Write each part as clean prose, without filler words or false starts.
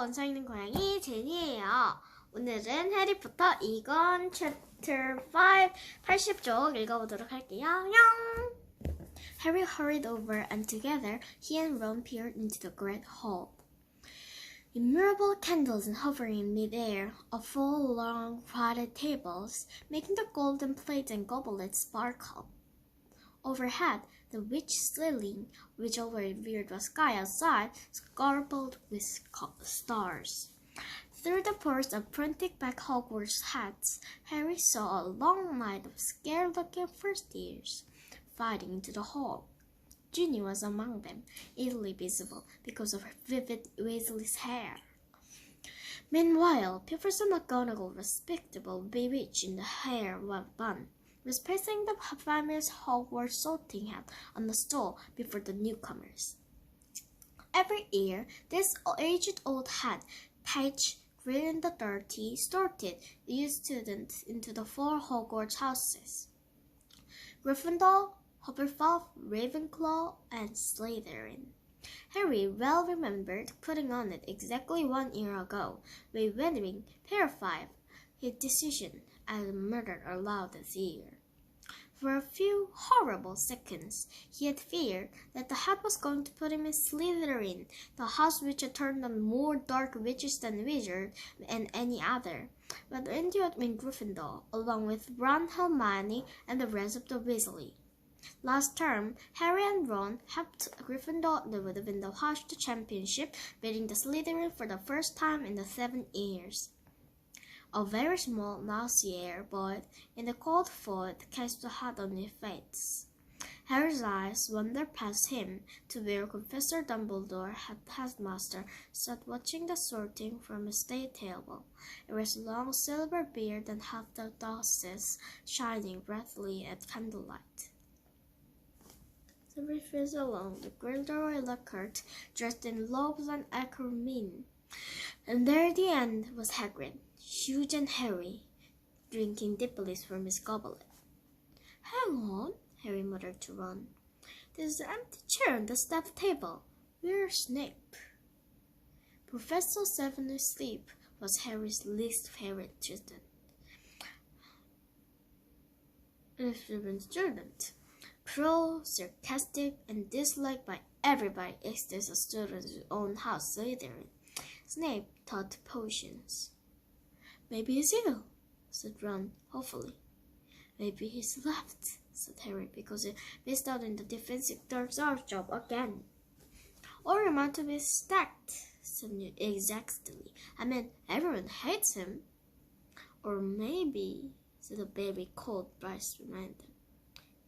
원서 읽는 고양이 제니예요. 오늘은 해리포터 2권 챕터 5 80쪽 읽어보도록 할게요. Harry hurried over and together he and Ron peered into the great hall. Innumerable candles hovering in mid-air, a full long crowded tables, making the golden plates and goblets sparkle. Overhead, the witch ceiling, which overreared the sky outside, sparkled with stars. Through the pores of printed-back Hogwarts hats, Harry saw a long line of scared-looking first-years fighting into the hall. Ginny was among them, easily visible because of her vivid Weasley's hair. Meanwhile, Professor McGonagall, respectable bewitch in the hair bun, was placing the famous Hogwarts sorting hat on the stool before the newcomers. Every year, this aged old hat, Paige, Grin the Dirty, sorted new students into the 4 Hogwarts houses: Gryffindor, Hufflepuff, Ravenclaw, and Slytherin. Harry well remembered putting on it exactly 1 year ago, when wearing pair 5, his decision as murdered aloud this year. For a few horrible seconds, he had feared that the hat was going to put him in Slytherin, the house which had turned on more dark witches than wizards and any other, but ended up in Gryffindor, along with Ron, Hermione, and the rest of the Weasley. Last term, Harry and Ron helped Gryffindor win the Hogwarts Championship, beating the Slytherin for the first time in the 7 years. A very small, mousy-haired boy in the cold foot cast the hat on his face. Harry's eyes wandered past him to where Professor Dumbledore, headmaster, sat watching the sorting from a state table. It was long silver beard and half the doses shining brightly at candlelight. Every face along the corridor lacquered, dressed in robes and ermine. And there at the end was Hagrid, huge and hairy, drinking deeply from his goblet. "Hang on," Harry muttered to Ron. "There's an empty chair on the staff table. Where's Snape?" Professor Severus Snape was Harry's least favorite student. Cruel, sarcastic, and disliked by everybody except a student whose own house Slytherin. Snape taught potions. "Maybe he's ill," said Ron, hopefully. "Maybe he's left," said Harry, because he missed out in the defensive dark arts job again. "Or he might be stacked," said Newt exactly. "I mean, everyone hates him." "Or maybe," said a very cold Bryce reminded them,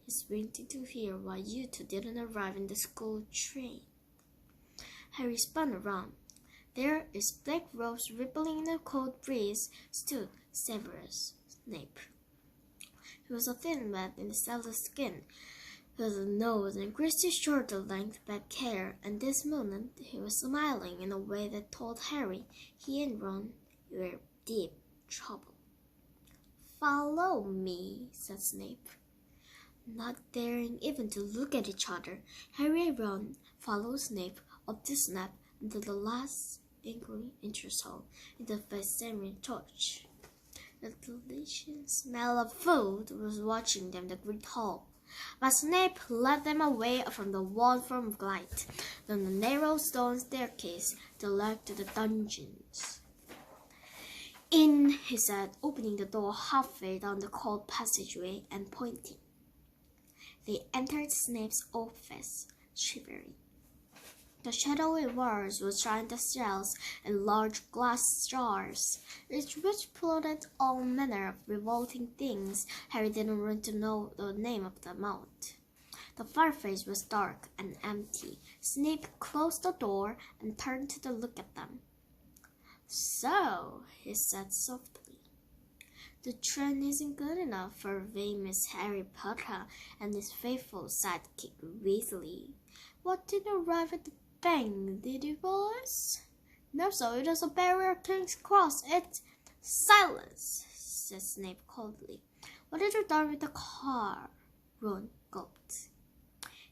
"he's waiting to hear why you two didn't arrive in the school train." Harry spun around. There, his black robes rippling in the cold breeze, stood Severus Snape. He was a thin man in sallow skin, with a nose and greasy shoulder-length back hair, and this moment he was smiling in a way that told Harry he and Ron were in deep trouble. "Follow me," said Snape. Not daring even to look at each other, Harry and Ron followed Snape up the snap until the last inquiry interest hall in the Festerian torch. The delicious smell of food was watching them the great hall, but Snape led them away from the wall from light, down the narrow stone staircase that led to the dungeons. "In," he said, opening the door halfway down the cold passageway and pointing. They entered Snape's office, shivering. The shadowy walls were giant shelves and large glass jars, which floated all manner of revolting things. Harry didn't want to know the name of them out. The fireplace was dark and empty. Snape closed the door and turned to look at them. "So," he said softly, "the train isn't good enough for famous Harry Potter and his faithful sidekick Weasley. What didn't arrive at the bank, did you boys?" "No, sir, it was a barrier of King's Cross. It—" "Silence," said Snape coldly. "What have you done with the car?" Ron gulped.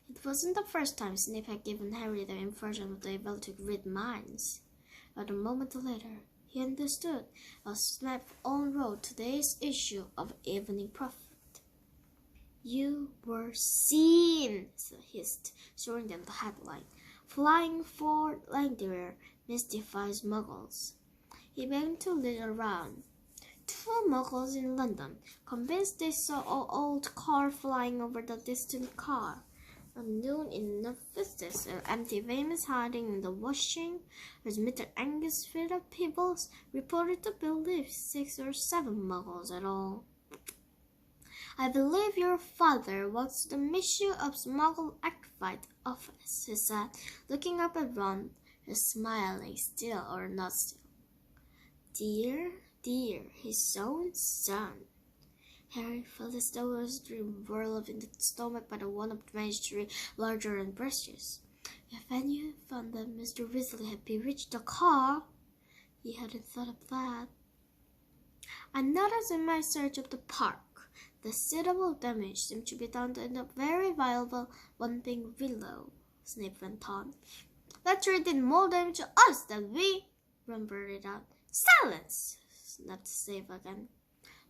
It wasn't the first time Snape had given Harry the impression of the ability to read minds. but a moment later he understood as Snape unrolled today's issue of Evening Prophet. "You were seen," he hissed, showing them the headline. "Flying Ford Reindeer mystifies Muggles." He began to look around. Two Muggles in London, convinced they saw an old car flying over the distant car. Unknown in Ephesus, an empty Venus hiding in the washing, as Mr. Angus Philip Peebles reported to believe 6 or 7 Muggles at all. "I believe your father works the mission of Smuggle Archive Office," he said, looking up at Ron, smiling still or not still. Dear, his own son. Harry felt as though his dream whirled in the stomach by the one of mystery larger and precious. If anyone found that Mr. Weasley had bewitched the car, he hadn't thought of that. "I noticed in my search of the park, the suitable damage seemed to be done to a very valuable Whomping Willow," Snape went on. "That tree did more damage to us than we," Ron blurted out. "Silence!" snapped Snape again.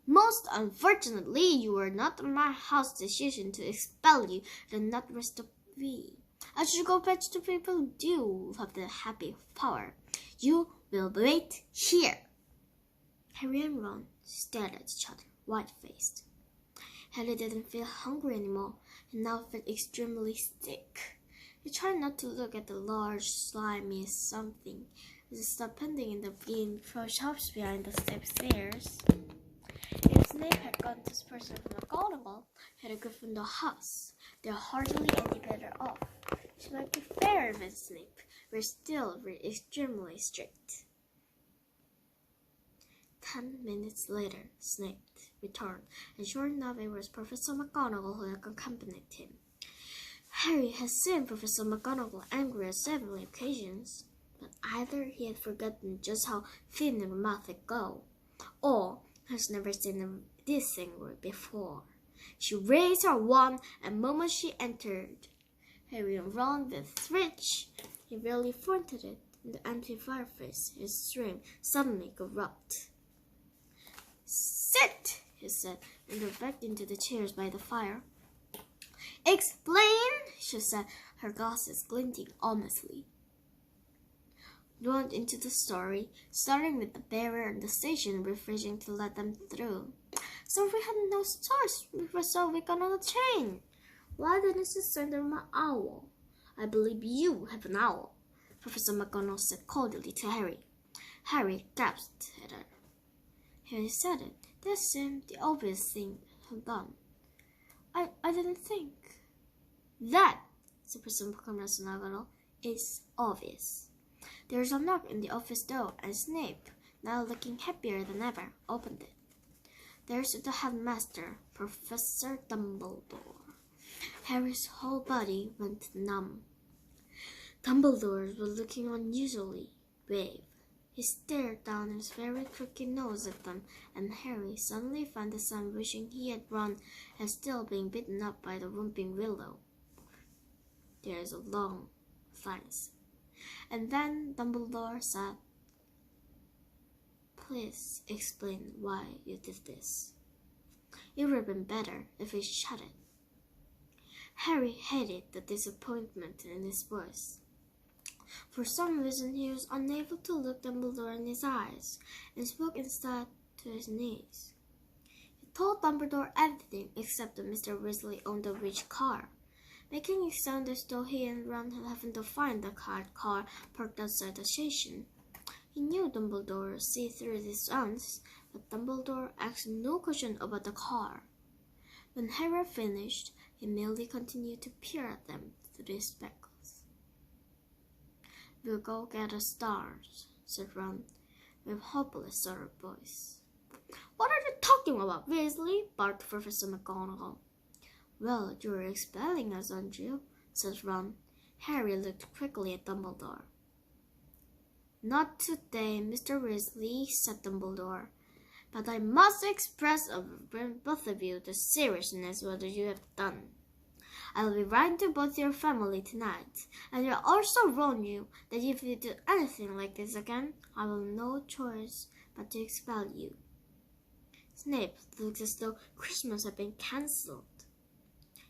"Most unfortunately, you were not on my house decision to expel you, and not rest of we. I should go fetch the people who do have the happy power. You will wait here." Harry and Ron stared at each other, white-faced. Harry didn't feel hungry anymore, and now felt extremely sick. He tried not to look at the large, slimy something as it stopped pending in the green shops behind the stairs. If Snape had gone to Professor McGonagall, had a Gryffindor house, they're hardly any better off. She might be fairer than Snape, but still extremely strict. 10 minutes later, Snape returned, and sure enough, it was Professor McGonagall who had accompanied him. Harry had seen Professor McGonagall angry on several occasions, but either he had forgotten just how thin her mouth could go, or has never seen this angry before. She raised her wand, and the moment she entered, Harry and Ron with which he barely fronted it in the empty fireplace, his stream suddenly erupted. "Sit," he said, and got back into the chairs by the fire. "Explain," she said, her glasses glinting ominously. Went into the story, starting with the barrier and the station refusing to let them through. "So we had no choice. We were so we got on the train. Why didn't you send them an owl?" "I believe you have an owl," Professor McGonagall said coldly to Harry. Harry gasped at her. Harry said it. That seemed the obvious thing to have done. I didn't think. "That," said Professor McGonagall, "is obvious." There was a knock in the office door, and Snape, now looking happier than ever, opened it. There stood the headmaster, Professor Dumbledore. Harry's whole body went numb. Dumbledore was looking unusually grave. He stared down his very crooked nose at them, and Harry suddenly found the son wishing he had run and still being beaten up by the Whomping Willow. There is a long silence. And then Dumbledore said, "Please explain why you did this. It would have been better if he shut it." Harry hated the disappointment in his voice. For some reason, he was unable to look Dumbledore in his eyes, and spoke instead to his niece. He told Dumbledore everything except that Mr. Weasley owned a rich car, making it sound as though he and Ron had happened to find the car parked outside the station. He knew Dumbledore would see through his sons, but Dumbledore asked no question about the car. When Harry finished, he merely continued to peer at them through his spectacles. "We'll go get the stars," said Ron, with hopeless sort of voice. "What are you talking about, Weasley?" barked Professor McGonagall. "Well, you're expelling us, aren't you?" said Ron. Harry looked quickly at Dumbledore. "Not today, Mr. Weasley," said Dumbledore. "But I must express over both of you the seriousness of what you have done. I'll be writing to both your family tonight, and I'll also warn you that if you do anything like this again, I will have no choice but to expel you. Snape looked as though Christmas had been cancelled.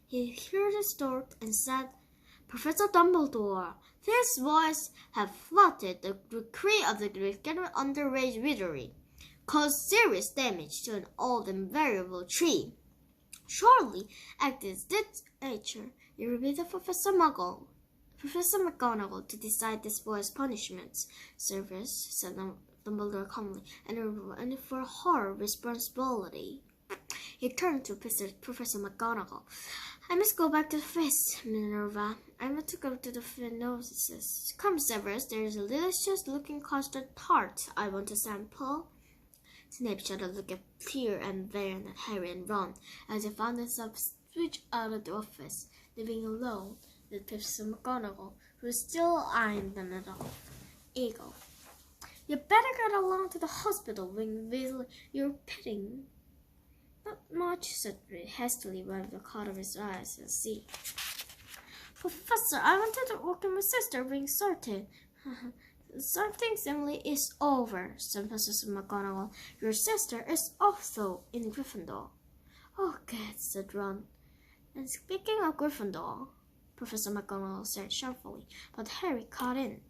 He cleared his throat and said, Professor Dumbledore, these boys have flouted the decree of the Gryffindor underage wizardry, caused serious damage to an old and valuable tree. Surely, at this nature, it will be the Professor McGonagall to decide this boy's punishments. Service, said Dumbledore calmly, and for her responsibility. He turned to Professor McGonagall. I must go back to the feast, Minerva. I want to go to the phenosis. Come, Severus, there is a delicious-looking custard tart I want to sample. Snape shot a look at Peter and Vern at Harry and Ron as they found themselves switched out of the office, leaving alone with Professor McGonagall, who was still eyeing them at all. Eagle. You better get along to the hospital when you're pitting. Not much, said Reed hastily, wiping the caught of his eyes and see. Professor, I wanted to work with my sister being sorted. Something simply is over, said Professor McGonagall. Your sister is also in Gryffindor. Oh, good, said Ron. And speaking of Gryffindor, Professor McGonagall said sharply, but Harry caught in.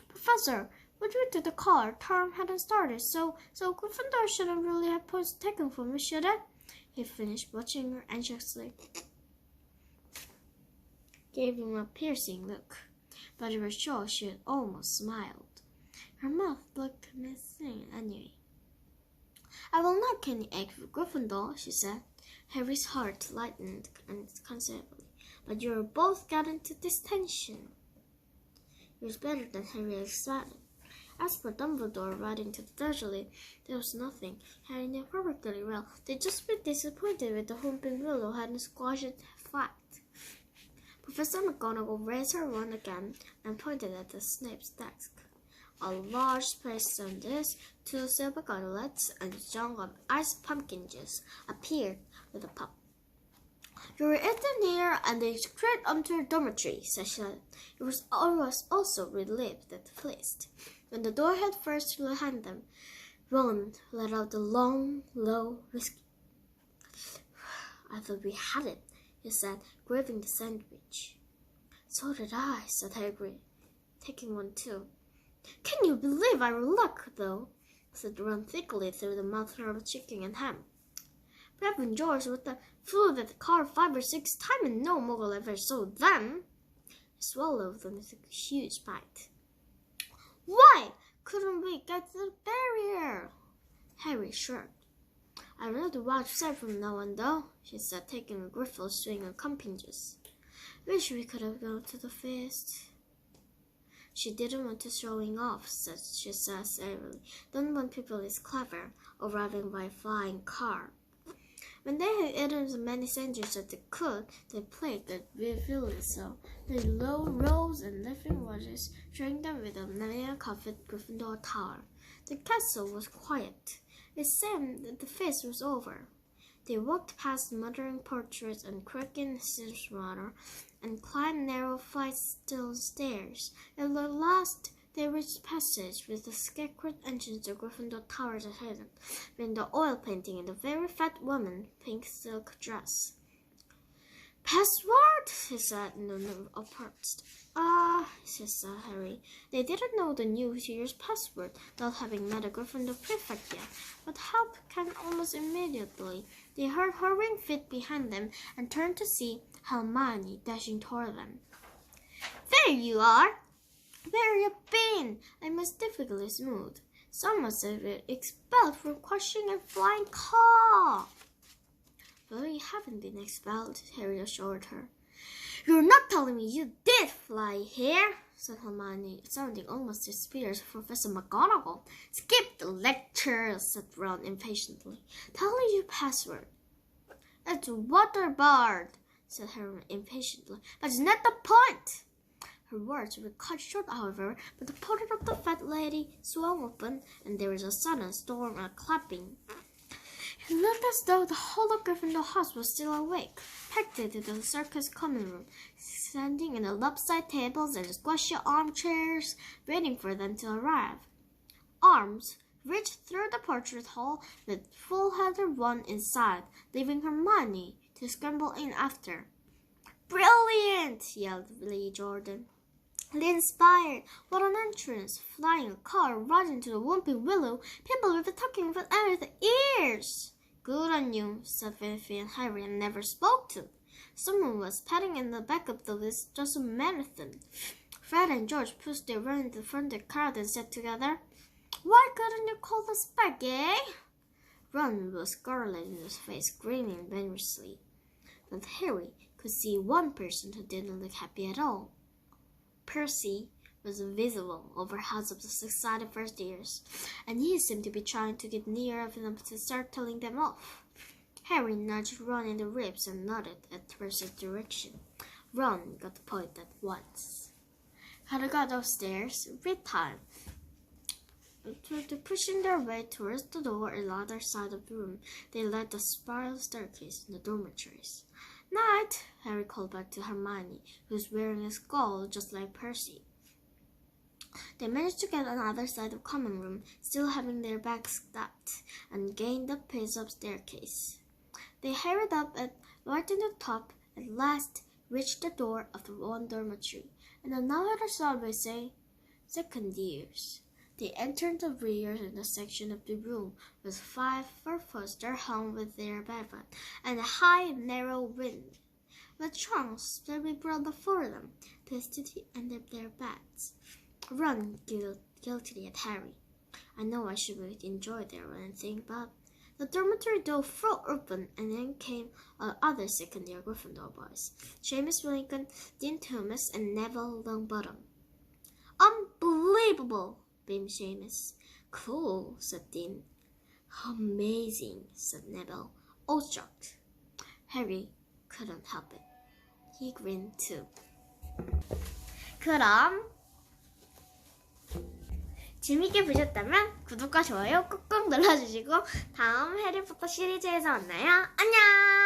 Professor, would you do the car? Term hadn't started, so Gryffindor shouldn't really have points taken from me, should it? He finished, watching her anxiously. Gave him a piercing look, but he was sure she had almost smiled. Her mouth looked missing anyway. I will not can you egg for Gryffindor, she said. Harry's heart lightened considerably, but you both got into this tension. It was better than Harry expected. As for Dumbledore writing to the Dursley, there was nothing. Harry knew perfectly well. They'd just been disappointed with the Whomping Willow hadn't squashed it flat. Professor McGonagall raised her wand again and pointed at the Snape's desk. A large place on this, 2 silver gauntlets, and a jug of iced pumpkin juice appeared with a pop. You were eaten here and they straight onto your dormitory, said she. It was also relieved at the feast. When the door had first behind them, Ron let out a long, low whisky. I thought we had it, he said, grabbing the sandwich. So did I, said Hagrid, taking one too. Can you believe our luck, though? Said Ron thickly through the mouthful of chicken and ham. Reverend George would have flew that car 5 or 6 times and no Muggle ever saw them. He swallowed them with a huge bite. Why couldn't we get to the barrier? Harry shrugged. I will to watch sight from now on, though, she said, taking a griffull swing of pumpkin juice. Wish we could have gone to the feast. She didn't want to showing off, she said severely. Don't want people is clever, arriving by flying car. When they had eaten as many sandwiches as they could, they played the violin so. They rose and lifting watches, drank them with a mail-covered Gryffindor tower. The castle was quiet. It seemed that the feast was over. They walked past muttering portraits and creaking water, and climbed narrow flights of stone stairs. At last, they reached the passage with the scarecrowed entrance to Gryffindor Towers ahead, with the oil painting and a very fat woman, pink silk dress. Password? He said in a approached. Said Harry. They didn't know the New Year's password, not having met a Gryffindor prefect yet, but help came almost immediately. They heard hurrying feet behind them and turned to see Hermione dashing toward them. There you are! Where you been? I must difficultly smooth. Someone said we're expelled from crushing a flying car. Well, you haven't been expelled, Harry assured her. You're not telling me you did fly here, said Hermione, sounding almost as fierce as Professor McGonagall. Skip the lecture, said Ron impatiently. Tell me your password. It's waterboard, said Harry impatiently. That's not the point. Her words were cut short, however, but the portal of the fat lady swung open, and there was a sudden storm of clapping. It looked as though the whole of Gryffindor house was still awake, packed into the circus common room, standing in the lopsided tables and squashy armchairs, waiting for them to arrive. Arms reached through the portrait hall with full-headed Ron inside, leaving Hermione to scramble in after. "Brilliant!" yelled Lee Jordan. "Inspired! What an entrance! Flying a car right into the Whomping Willow, people will be talking about everything ears!" "Good on you," said Fifi and Harry, and never spoke to. Someone was patting in the back of the list just a marathon. Fred and George pushed their way into the front of the crowd and said together, "Why couldn't you call us back, eh?" Ron was scarlet in his face, grinning vigorously. But Harry could see one person who didn't look happy at all. Percy was visible over half of the excited first years, and he seemed to be trying to get near enough to start telling them off. Harry nudged Ron in the ribs and nodded at Percy's direction. Ron got the point at once. Had they got upstairs, read time. Pushing their way towards the door on the other side of the room, they led the spiral staircase in the dormitories. "Night," Harry called back to Hermione, who was wearing a skull just like Percy. They managed to get on the other side of the common room, still having their bags stacked, and gained the pace up staircase. They hurried up and right in the top, at last reached the door of the one dormitory, and now heard a subway say, "Second years." They entered the rear in the section of the room with 5 four-poster hung with their bedpan and a high, narrow wind. The trunks slightly brought before them, twisted to the end of their beds. Ron giggled guiltily at Harry. "I know I should really enjoy there or anything, but..." The dormitory door flew open, and in came other second-year Gryffindor boys, Seamus Lincoln, Dean Thomas, and Neville Longbottom. "Unbelievable!" beamed Seamus. "Cool," said Dean. "Amazing," said Neville, awe-struck. Harry couldn't help it. He grinned too. 그럼 재밌게 보셨다면 구독과 좋아요 꾹꾹 눌러주시고 다음 해리포터 시리즈에서 만나요. 안녕!